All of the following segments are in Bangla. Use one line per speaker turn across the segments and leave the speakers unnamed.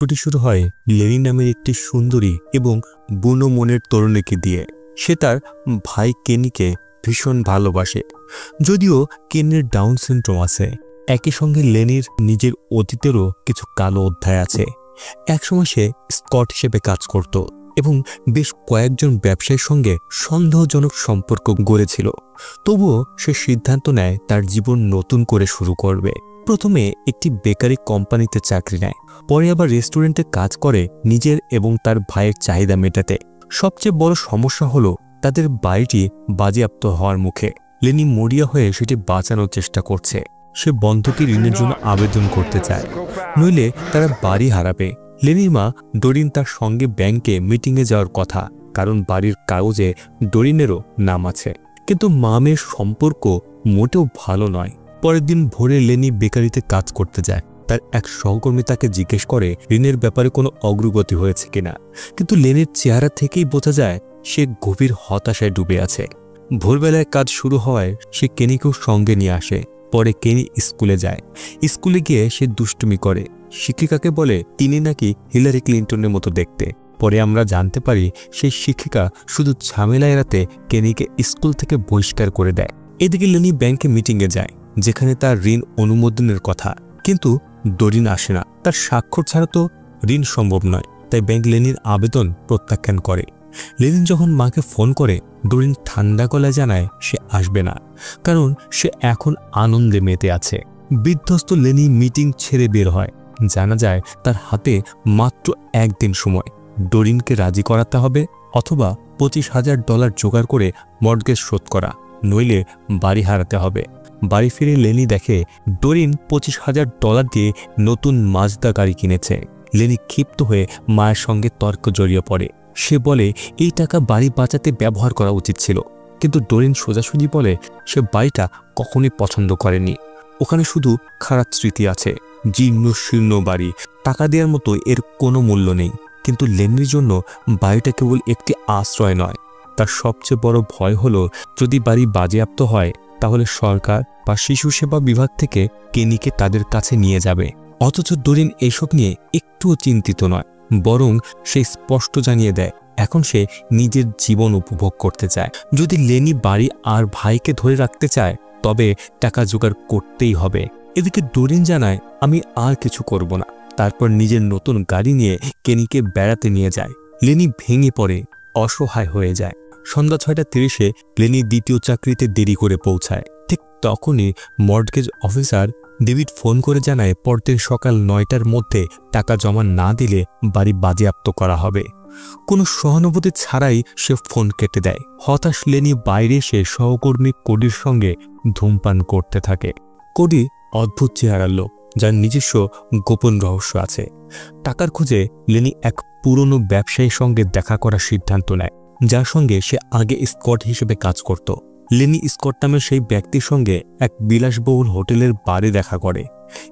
গল্পটি শুরু হয় লেনি নামের একটি সুন্দরী এবং বুনো মনের তরুণীকে দিয়ে। সে তার ভাই কেনিকে ভীষণ ভালোবাসে, যদিও কেনির ডাউন সিনড্রোম আছে। একই সঙ্গে লেনির নিজের অতীতেরও কিছু কালো অধ্যায় আছে। একসময় সে স্কট হিসেবে কাজ করত এবং বেশ কয়েকজন ব্যবসায়ীর সঙ্গে সন্দেহজনক সম্পর্ক গড়েছিল। তবুও সে সিদ্ধান্ত নেয় তার জীবন নতুন করে শুরু করবে। প্রথমে একটি বেকারি কোম্পানিতে চাকরি নেয়, পরে আবার রেস্টুরেন্টে কাজ করে নিজের এবং তার ভাইয়ের চাহিদা মেটাতে। সবচেয়ে বড় সমস্যা হলো তাদের বাড়িটি বাজেয়াপ্ত হওয়ার মুখে। লেনি মরিয়া হয়ে সেটি বাঁচানোর চেষ্টা করছে। সে বন্ধকি ঋণের জন্য আবেদন করতে চায়, নইলে তারা বাড়ি হারাবে। লেনির মা ডরিন তার সঙ্গে ব্যাংকে মিটিংয়ে যাওয়ার কথা, কারণ বাড়ির কাগজে ডরিনেরও নাম আছে। কিন্তু মা মেয়ের সম্পর্ক মোটেও ভালো নয়। পরের দিন ভোরে লেনি বেকারিতে কাজ করতে যায়। তার এক সহকর্মী তাকে জিজ্ঞেস করে ঋণের ব্যাপারে কোনো অগ্রগতি হয়েছে কিনা, কিন্তু লেনির চেহারা থেকেই বোঝা যায় সে গভীর হতাশায় ডুবে আছে। ভোরবেলায় কাজ শুরু হওয়ায় সে কেনিকেও সঙ্গে নিয়ে আসে। পরে কেনি স্কুলে যায়। স্কুলে গিয়ে সে দুষ্টুমি করে। শিক্ষিকাকে বলে তিনি নাকি হিলারি ক্লিন্টনের মতো দেখতে। পরে আমরা জানতে পারি সেই শিক্ষিকা শুধু ঝামেলা এড়াতে কেনিকে স্কুল থেকে বহিষ্কার করে দেয়। এদিকে লেনি ব্যাংকে মিটিংয়ে যায়, যেখানে তার ঋণ অনুমোদনের কথা, কিন্তু ডরিন আসে না। তার স্বাক্ষর ছাড়া তো ঋণ সম্ভব নয়, তাই ব্যাংক লেনির আবেদন প্রত্যাখ্যান করে। লেনিন যখন মাকে ফোন করে, ডরিন ঠান্ডা গলায় জানায় সে আসবে না, কারণ সে এখন আনন্দে মেতে আছে। বিধ্বস্ত লেনি মিটিং ছেড়ে বের হয়। জানা যায় তার হাতে মাত্র একদিন সময়। ডরিনকে রাজি করাতে হবে, অথবা $25,000 জোগাড় করে মর্টগেজ শোধ করা, নইলে বাড়ি হারাতে হবে। বাড়ি ফিরে লেনি দেখে ডরিন $25,000 দিয়ে নতুন মাজদা গাড়ি কিনেছে। লেনি ক্ষিপ্ত হয়ে মায়ের সঙ্গে তর্ক জড়িয়ে পড়ে। সে বলে এই টাকা বাড়ি বাঁচাতে ব্যবহার করা উচিত ছিল, কিন্তু ডরিন সোজাসুজি বলে সে বাড়িটা কখনোই পছন্দ করেনি। ওখানে শুধু খারাপ স্মৃতি আছে। জীর্ণ শীর্ণ বাড়ি, টাকা দেওয়ার মতো এর কোনো মূল্য নেই। কিন্তু লেনির জন্য বাড়িটা কেবল একটি আশ্রয় নয়, তার সবচেয়ে বড় ভয় হলো যদি বাড়ি বাজেয়াপ্ত হয় তাহলে সরকার বা শিশু সেবা বিভাগ থেকে কেনিকে তাদের কাছে নিয়ে যাবে। অথচ ডরিন এসব নিয়ে একটুও চিন্তিত নয়, বরং সে স্পষ্ট জানিয়ে দেয় এখন সে নিজের জীবন উপভোগ করতে চায়। যদি লেনি বাড়ি আর ভাইকে ধরে রাখতে চায়, তবে টাকা জোগাড় করতেই হবে। এদিকে ডরিন জানায় আমি আর কিছু করব না। তারপর নিজের নতুন গাড়ি নিয়ে কেনিকে বেড়াতে নিয়ে যায়। লেনি ভেঙে পড়ে, অসহায় হয়ে যায়। সন্ধ্যা 6:30 লেনি দ্বিতীয় চাকরিতে দেরি করে পৌঁছায়। ঠিক তখনই মর্টগেজ অফিসার ডেভিড ফোন করে জানায় পরদিন সকাল 9টার মধ্যে টাকা জমা না দিলে বাড়ি বাজেয়াপ্ত করা হবে। কোনো সহানুভূতি ছাড়াই সে ফোন কেটে দেয়। হতাশ লেনি বাইরে এসে সহকর্মী কোডির সঙ্গে ধূমপান করতে থাকে। কোডি অদ্ভুত চেহারার লোক, যার নিজস্ব গোপন রহস্য আছে। টাকার খোঁজে লেনি এক পুরনো ব্যবসায়ীর সঙ্গে দেখা করার সিদ্ধান্ত নেয়, যার সঙ্গে সে আগে স্কট হিসেবে কাজ করত। লেনি স্কট নামের সেই ব্যক্তির সঙ্গে এক বিলাসবহুল হোটেলের বারে দেখা করে।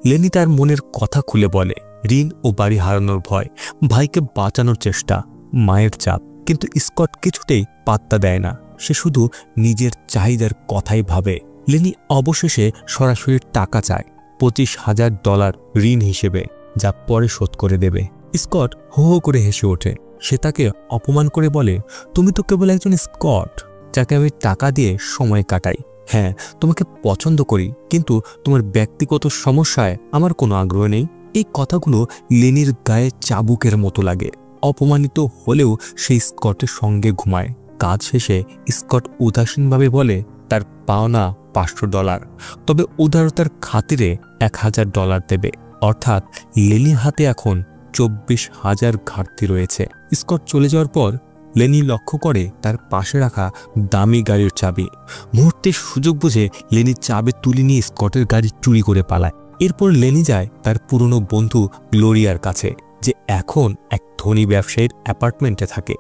লেনি তার মনের কথা খুলে বলে, ঋণ ও বাড়ি হারানোর ভয়, ভাইকে বাঁচানোর চেষ্টা, মায়ের চাপ। কিন্তু স্কট কিছুতেই পাত্তা দেয় না। সে শুধু নিজের চাহিদার কথাই ভাবে। লেনি অবশেষে সরাসরি টাকা চায়, $25,000 ঋণ হিসেবে, যা পরে শোধ করে দেবে। স্কট হো হো করে হেসে ওঠে। সে তাকে অপমান করে বলে, তুমি তো কেবল একজন স্কট, যাকে আমি টাকা দিয়ে সময় কাটাই। হ্যাঁ, তোমাকে পছন্দ করি, কিন্তু তোমার ব্যক্তিগত সমস্যায় আমার কোনো আগ্রহ নেই। এই কথাগুলো লেনির গায়ে চাবুকের মতো লাগে। অপমানিত হলেও সেই স্কটের সঙ্গে ঘুমায়। কাজ শেষে স্কট উদাসীনভাবে বলে তার পাওনা $500, তবে উদারতার খাতিরে $1,000 দেবে। অর্থাৎ লেনির হাতে এখন 24,000 ঘাটতি রয়েছে। স্কট চলে যাওয়ার পর লেনি লক্ষ্য করে তার পাশে রাখা দামি গাড়ির চাবি। মুহূর্তে সুযোগ বুঝে লেনি চাবি তুলে নিয়ে স্কটের গাড়ি চুরি করে পালায়। এরপর লেনি যায় তার পুরনো বন্ধু গ্লোরিয়ার কাছে, যে এখন এক ধনী ব্যবসায়ীর অ্যাপার্টমেন্টে থাকে।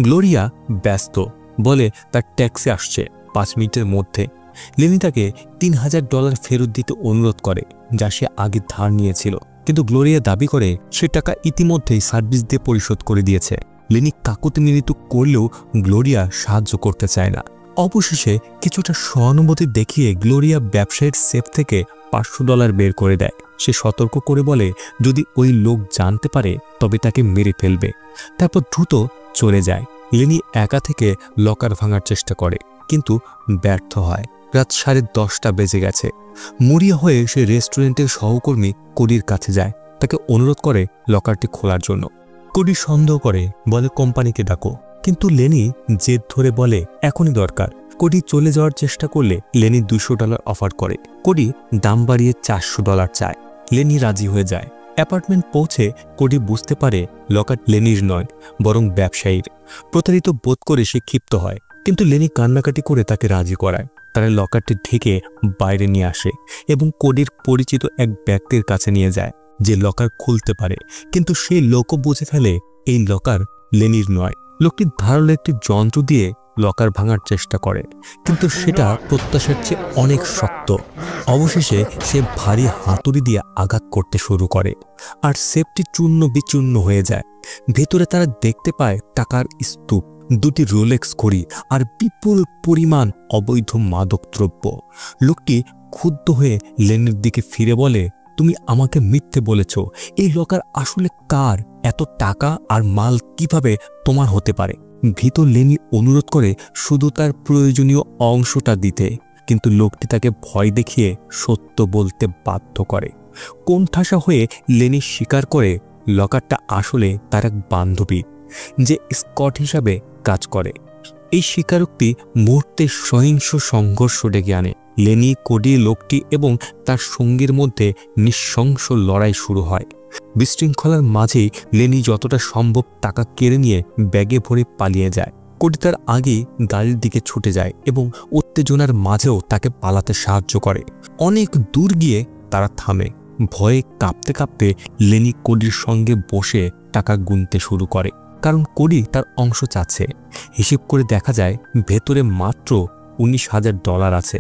গ্লোরিয়া ব্যস্ত, বলে তার ট্যাক্সি আসছে 5 মিনিটের মধ্যে। লেনি তাকে $3,000 ফেরত দিতে অনুরোধ করে, যা সে আগে ধার নিয়েছিল। কিন্তু গ্লোরিয়া দাবি করে সে টাকা ইতিমধ্যেই সার্ভিস দিয়ে পরিশোধ করে দিয়েছে। লেনি কাকুতি মিনতি করলেও গ্লোরিয়া সাহায্য করতে চায় না। অবশেষে কিছুটা সহানুভূতি দেখিয়ে গ্লোরিয়া ব্যবসায়ীর সেফ থেকে $500 বের করে দেয়। সে সতর্ক করে বলে যদি ওই লোক জানতে পারে তবে তাকে মেরে ফেলবে। তারপর দ্রুত চলে যায়। লেনি একা থেকে লকার ভাঙার চেষ্টা করে, কিন্তু ব্যর্থ হয়। রাত 10:30 বেজে গেছে। মরিয়া হয়ে সে রেস্টুরেন্টের সহকর্মী কোডির কাছে যায়, তাকে অনুরোধ করে লকারটি খোলার জন্য। কোডি সন্দেহ করে, বলে কোম্পানিকে ডাকো, কিন্তু লেনি জেদ ধরে বলে এখনই দরকার। কোডি চলে যাওয়ার চেষ্টা করলে লেনি $200 অফার করে। কোডি দাম বাড়িয়ে $400 চায়। লেনি রাজি হয়ে যায়। অ্যাপার্টমেন্ট পৌঁছে কোডি বুঝতে পারে লকার লেনির নয়, বরং ব্যবসায়ীর। প্রতারিত বোধ করে সে ক্ষিপ্ত হয়, কিন্তু লেনি কান্নাকাটি করে তাকে রাজি করায়। তারা লকারটি ঢেকে বাইরে নিয়ে আসে এবং কোডির পরিচিত এক ব্যক্তির কাছে নিয়ে যায়, যে লকার খুলতে পারে। কিন্তু সেই লোকও বুঝে ফেলে এই লকার লেনির নয়। লোকটি ধারালো একটি যন্ত্র দিয়ে লকার ভাঙার চেষ্টা করে, কিন্তু সেটা প্রত্যাশার চেয়ে অনেক শক্ত। অবশেষে সে ভারী হাতুড়ি দিয়ে আঘাত করতে শুরু করে, আর সেফটি চূর্ণ বিচূর্ণ হয়ে যায়। ভেতরে তারা দেখতে পায় টাকার স্তূপ, 2টি রোলেক্স ঘড়ি আর বিপুল পরিমাণ অবৈধ মাদকদ্রব্য। লোকটি ক্ষুব্ধ হয়ে লেনির দিকে ফিরে বলে, তুমি আমাকে মিথ্যে বলেছ। এই লকার আসলে কার? এত টাকা আর মাল কিভাবে তোমার হতে পারে? ভিতর লেনি অনুরোধ করে শুধু তার প্রয়োজনীয় অংশটা দিতে, কিন্তু লোকটি তাকে ভয় দেখিয়ে সত্য বলতে বাধ্য করে। কোণঠাসা হয়ে লেনি স্বীকার করে লকারটা আসলে তার এক বান্ধবী, যে স্কট হিসাবে কাজ করে। এই স্বীকারোক্তি মুহূর্তে সহিংস সংঘর্ষ ডেকে আনে। লেনি, কোডি, লোকটি এবং তার সঙ্গীর মধ্যে নৃশংস লড়াই শুরু হয়। বিশৃঙ্খলার মাঝেই লেনি যতটা সম্ভব টাকা কেড়ে নিয়ে ব্যাগে ভরে পালিয়ে যায়। কোডি তার আগেই গাড়ির দিকে ছুটে যায় এবং উত্তেজনার মাঝেও তাকে পালাতে সাহায্য করে। অনেক দূর গিয়ে তারা থামে। ভয়ে কাঁপতে কাঁপতে লেনি কোডির সঙ্গে বসে টাকা গুনতে শুরু করে, কারণ কোডি তার অংশ চাচ্ছে। হিসেব করে দেখা যায় ভেতরে মাত্র $19,000 আছে।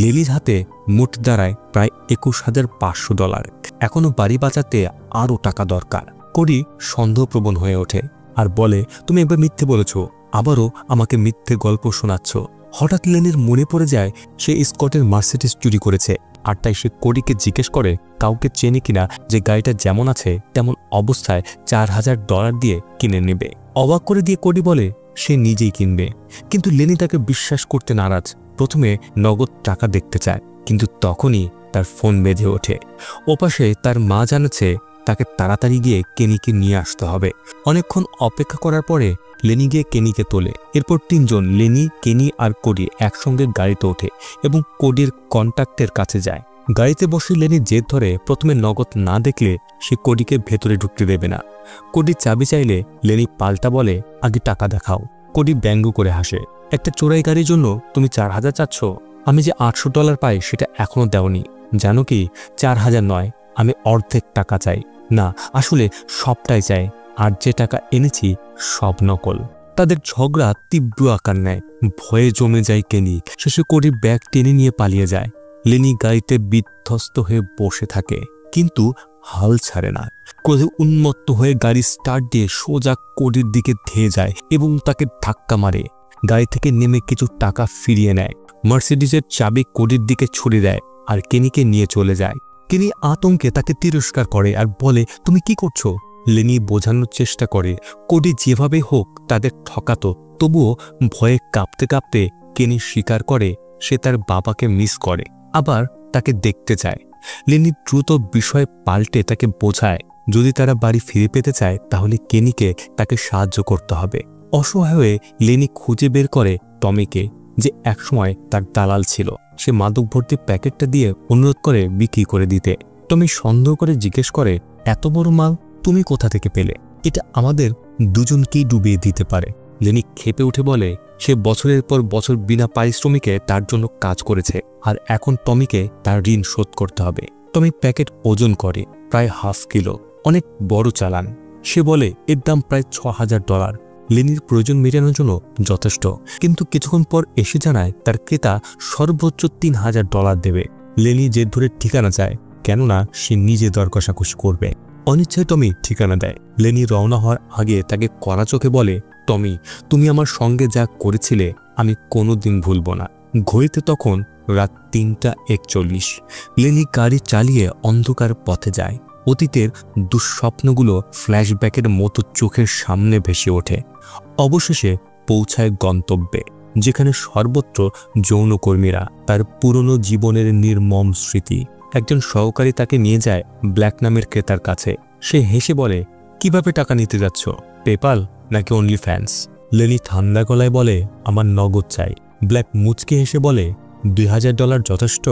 লেনির হাতে মোট দাঁড়ায় প্রায় $21,500। এখনো বাড়ি বাঁচাতে আরও টাকা দরকার। কোডি সন্দেহপ্রবণ হয়ে ওঠে আর বলে, তুমি একবার মিথ্যে বলেছ, আবারও আমাকে মিথ্যে গল্প শোনাচ্ছ। হঠাৎ লেনির মনে পড়ে যায় সে স্কটের মার্সিডিজ চুরি করেছে, আর তাই সে কোডিকে জিজ্ঞেস করে কাউকে চেনে কিনা যে গাড়িটা যেমন আছে তেমন অবস্থায় $4,000 দিয়ে কিনে নেবে। অবাক করে দিয়ে কোডি বলে সে নিজেই কিনবে, কিন্তু লেনি তাকে বিশ্বাস করতে নারাজ। প্রথমে নগদ টাকা দেখতে চায়, কিন্তু তখনই তার ফোন বেজে ওঠে। ওপাশে তার মা জানাচ্ছে তাকে তাড়াতাড়ি গিয়ে কেনিকে নিয়ে আসতে হবে। অনেকক্ষণ অপেক্ষা করার পরে লেনি গিয়ে কেনিকে তোলে। এরপর 3 জন, লেনি, কেনি আর কোডি, একসঙ্গে গাড়িতে ওঠে এবং কোডির কন্ট্যাক্টের কাছে যায়। গাড়িতে বসে লেনি জেদ ধরে প্রথমে নগদ না দেখলে সে কোডিকে ভেতরে ঢুকতে দেবে না। কোডি চাবি চাইলে লেনি পাল্টা বলে আগে টাকা দেখাও। কোডি ব্যঙ্গ করে হাসে, একটা চোরাই গাড়ির জন্য তুমি 4,000 চাচ্ছ? আমি যে $800 পাই সেটা এখনো দেওনি। জানো কি, 4,000 নয়, আমি অর্ধেক টাকা চাই। না, আসলে সবটাই চাই, আর যে টাকা এনেছি সব নকল। তাদের ঝগড়া তীব্র আকার নেয়। ভয়ে জমে যায় কেনি। শেষে কোডি ব্যাগ টেনে নিয়ে পালিয়ে যায়। লেনি গাড়িতে বিধ্বস্ত হয়ে বসে থাকে, কিন্তু হাল ছাড়ে না। ক্রোধে উন্মত্ত হয়ে গাড়ি স্টার্ট দিয়ে সোজা কোডির দিকে ধেয়ে যায় এবং তাকে ধাক্কা মারে। গাড়ি থেকে নেমে কিছু টাকা ফিরিয়ে নেয়। মার্সিডিজের চাবি কোডির দিকে ছুড়ে দেয় আর কেনিকে নিয়ে চলে যায়। কেনি আতঙ্কে তাকে তিরস্কার করে আর বলে, তুমি কি করছো? লেনি বোঝানোর চেষ্টা করে কোডি যেভাবে হোক তাদের ঠকাতো। তবুও ভয়ে কাঁপতে কাঁপতে কেনি স্বীকার করে সে তার বাবাকে মিস করে, আবার তাকে দেখতে চায়। লেনি দ্রুত বিষয় পাল্টে তাকে বোঝায় যদি তারা বাড়ি ফিরে পেতে চায় তাহলে কেনিকে তাকে সাহায্য করতে হবে। অসহায় হয়ে লেনি খুঁজে বের করে টমিকে, যে একসময় তার দালাল ছিল। সে মাদক ভর্তি প্যাকেটটা দিয়ে অনুরোধ করে বিক্রি করে দিতে। টমি সন্দেহ করে জিজ্ঞেস করে, এত বড় মাল তুমি কোথা থেকে পেলে? এটা আমাদের দুজনকেই ডুবিয়ে দিতে পারে। লেনি ক্ষেপে উঠে বলে সে বছরের পর বছর বিনা পারিশ্রমিকে তার জন্য কাজ করেছে, আর এখন টমিকে তার ঋণ শোধ করতে হবে। টমি প্যাকেট ওজন করে প্রায় ½ কিলো, অনেক বড় চালান। সে বলে এর দাম প্রায় $6,000। লেনির প্রয়োজন মেটানোর জন্য যথেষ্ট, কিন্তু কিছুক্ষণ পর এসে জানায় তার ক্রেতা সর্বোচ্চ $3,000 দেবে। লেনি জেদ ধরে ঠিকানা চায়, কেননা সে নিজে দর কষাকষি করবে। অনিচ্ছায় টমি ঠিকানা দেয়। লেনি রওনা হওয়ার আগে তাকে কড়া চোখে বলে, টমি, তুমি আমার সঙ্গে যা করেছিলে আমি কোনোদিন ভুলব না। ঘড়িতে তখন রাত 3:41। লেনি গাড়ি চালিয়ে অন্ধকার পথে যায়। অতীতের দুঃস্বপ্নগুলো ফ্ল্যাশব্যাকের মতো চোখের সামনে ভেসে ওঠে। অবশেষে পৌঁছায় গন্তব্যে, যেখানে সর্বত্র যৌনকর্মীরা, তার পুরনো জীবনের নির্মম স্মৃতি। একজন সহকারী তাকে নিয়ে যায় ব্ল্যাক নামের ক্রেতার কাছে। সে হেসে বলে, কিভাবে টাকা নিতে যাচ্ছ, পেপাল নাকি অনলি ফ্যান্স? লেনি ঠান্ডা গলায় বলে, আমার নগদ চাই। ব্ল্যাক মুচকে হেসে বলে, $2000 যথেষ্ট?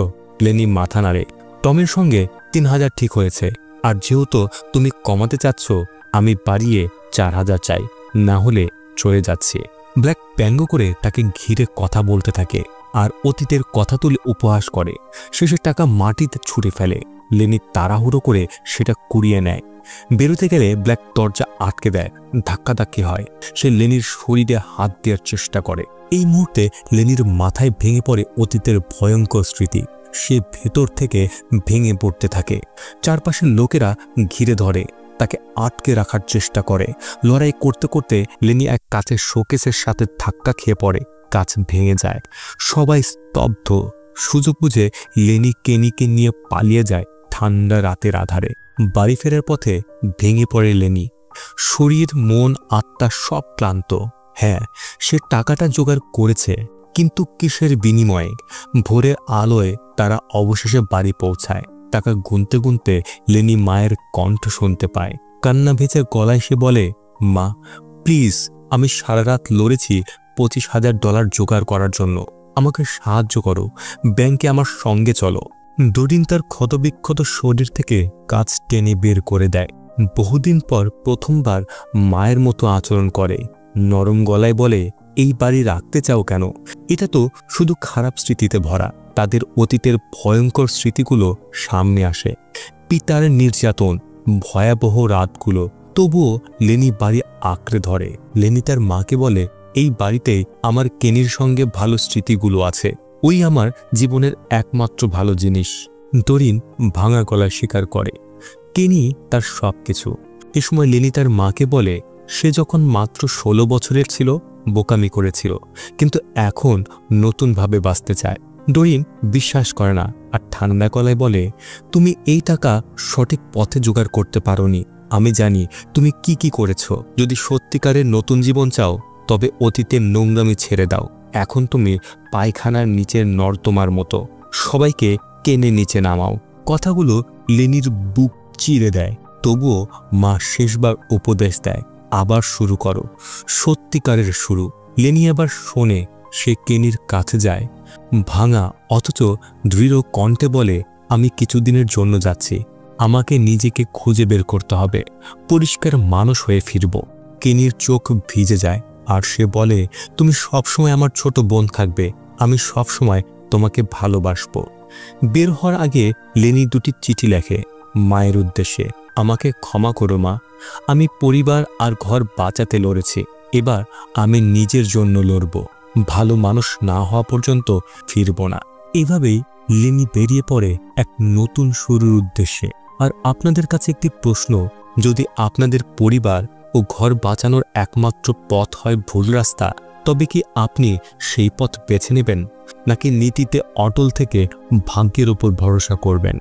লেনি মাথা নাড়ে। টমের সঙ্গে 3000 ঠিক হয়েছে, আর যেহেতু তুমি কমাতে চাচ্ছ, আমি বাড়িয়ে 4000 চাই, না হলে চলে যাচ্ছে। ব্ল্যাক ব্যঙ্গ করে তাকে ঘিরে কথা বলতে থাকে আর অতীতের কথা তুলে উপহাস করে। শেষে টাকা মাটিতে ছুঁড়ে ফেলে। লেনি তাড়াহুড়ো করে সেটা কুড়িয়ে নেয়। বেরোতে গেলে ব্ল্যাক দরজা আটকে দেয়। ধাক্কাধাক্কি হয়। সে লেনির শরীরে হাত দেওয়ার চেষ্টা করে। এই মুহূর্তে লেনির মাথায় ভেঙে পড়ে অতীতের ভয়ঙ্কর স্মৃতি। সে ভেতর থেকে ভেঙে পড়তে থাকে। চারপাশের লোকেরা ঘিরে ধরে, তাকে আটকে রাখার চেষ্টা করে। লড়াই করতে করতে লেনি এক কাচের শোকেসের সাথে ধাক্কা খেয়ে পড়ে। কাচ ভেঙে যায়। সবাই স্তব্ধ। সুযোগ বুঝে লেনি কেনিকে নিয়ে পালিয়ে যায় ঠান্ডা রাতের আধারে। বাড়ি ফেরার পথে ভেঙে পড়ে লেনি। শরীর, মন, আত্মা সব ক্লান্ত। হ্যাঁ, সে টাকাটা জোগাড় করেছে, কিন্তু কিসের বিনিময়ে? ভোরের আলোয় তারা অবশেষে বাড়ি পৌঁছায়। টাকা গুনতে গুনতে লেনি মায়ের কণ্ঠ শুনতে পায়। কান্না ভেজে গলায় সে বলে, মা প্লিজ, আমি সারা রাত লড়েছি $25,000 জোগাড় করার জন্য। আমাকে সাহায্য করো, ব্যাংকে আমার সঙ্গে চলো। ডরিন তার ক্ষতবিক্ষত শরীর থেকে কাঁচ টেনে বের করে দেয়। বহুদিন পর প্রথমবার মায়ের মতো আচরণ করে। নরম গলায় বলে, এই বাড়ি রাখতে চাও কেন? এটা তো শুধু খারাপ স্মৃতিতে ভরা। তাদের অতীতের ভয়ঙ্কর স্মৃতিগুলো সামনে আসে। পিতার নির্যাতন, ভয়াবহ রাতগুলো। তবুও লেনি বাড়ি আঁকড়ে ধরে। লেনি তার মাকে বলে, এই বাড়িতে আমার কেনির সঙ্গে ভালো স্মৃতিগুলো আছে। ওই আমার জীবনের একমাত্র ভালো জিনিস। ডরিন ভাঙা গলায় স্বীকার করে, কেনি তার সব কিছু। এ সময় লেনি তার মাকে বলে, সে যখন মাত্র 16 বছরের ছিল বোকামি করেছিল, কিন্তু এখন নতুনভাবে বাঁচতে চায়। ডরিন বিশ্বাস করে না আর ঠান্ডা গলায় বলে, তুমি এই টাকা সঠিক পথে জোগাড় করতে পারোনি। আমি জানি তুমি কি কি করেছ। যদি সত্যিকারের নতুন জীবন চাও, তবে অতীতের নোংরামি ছেড়ে দাও। এখন তুমি পায়খানার নিচের নর্দমার মতো। সবাইকে কেনে নিচে নামাও। কথাগুলো লেনির বুক চিরে দেয়। তবুও মা শেষবার উপদেশ দেয়, আবার শুরু করো, সত্যিকারের শুরু। লেনি আবার শোনে। সে কেনির কাছে যায়, ভাঙা অথচ দৃঢ় কণ্ঠে বলে, আমি কিছুদিনের জন্য যাচ্ছি। আমাকে নিজেকে খুঁজে বের করতে হবে। পরিষ্কার মানুষ হয়ে ফিরব। কেনির চোখ ভিজে যায় আর সে বলে, তুমি সবসময় আমার ছোট বোন থাকবে। আমি সবসময় তোমাকে ভালোবাসব। বের হওয়ার আগে লেনি 2টি চিঠি লেখে মায়ের উদ্দেশ্যে। আমাকে ক্ষমা করো মা, আমি পরিবার আর ঘর বাঁচাতে লড়েছি। এবার আমি নিজের জন্য লড়ব। ভালো মানুষ না হওয়া পর্যন্ত ফিরব না। এভাবেই লেনি বেরিয়ে পড়ে এক নতুন শুরুর উদ্দেশ্যে। আর আপনাদের কাছে একটি প্রশ্ন, যদি আপনাদের পরিবার ও ঘর বাঁচানোর একমাত্র পথ হয় ভুল রাস্তা, তবে কি আপনি সেই পথ বেছে নেবেন, নাকি নীতিতে অটল থেকে ভাগ্যের উপর ভরসা করবেন?